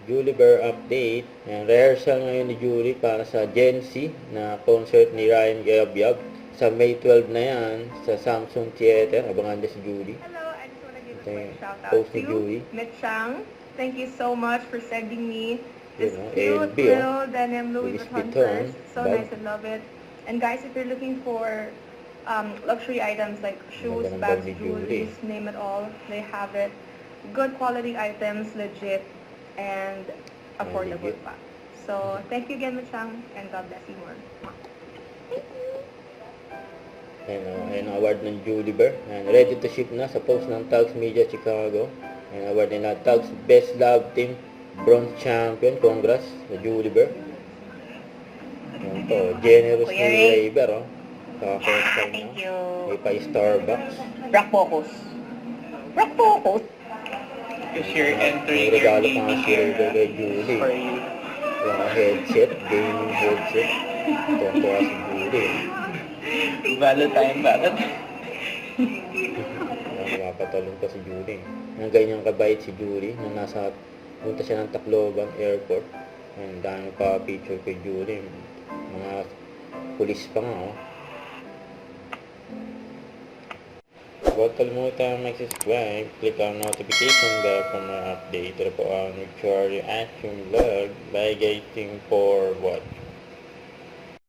Julie Bear update. Ayan, rehearsal ngayon ni Julie para sa Gen Z na concert ni Ryan Gabyab. Sa May 12 na yan, sa Samsung Theater. Abangan niya si Julie. Hello, I just want to give a Ito yung quick shout out post ni to Julie. Mitch Chang. Thank you so much for sending me this Yun, cute ALB, little denim Louis Louis Vuitton Vuitton purse. So bag. nice, I love it. And guys, if you're looking for luxury items like shoes, Ganda ng bags, bag ni Julie. jewelry, name it all, they have it. Good quality items, legit, and affordable legit. pa. So thank you again, Mitch Chang, and God bless you more. Ayan ang award ng Julie Bear. Ayan, ready to ship na sa post ng Tugs Media Chicago. Ayan, award nila Tugs Best Love Team Bronze Champion. Congrats sa Julie Bear. Ayan to, generous Kuya ni Ray. Rayber, oh. Kaka-style na. Thank you. May pa Starbucks. Rock focus. Rock focus. Because you're May entering your regalo pa nga baby si Rayber era kay Julie. for you. Yung headset, gaming headset. Tonto si Julie. Valentine. Mapatalon pa si Julie. Ang ganyan kabait si Julie nung punta siya ng Tacloban Airport. Ang dami pa picture kay Julie. Mga pulis pa nga, oh. Huwag kalimutan mag-subscribe, click ang notification bell for more update. Ito po ang Victoria Action Vlog by Gating for Watch.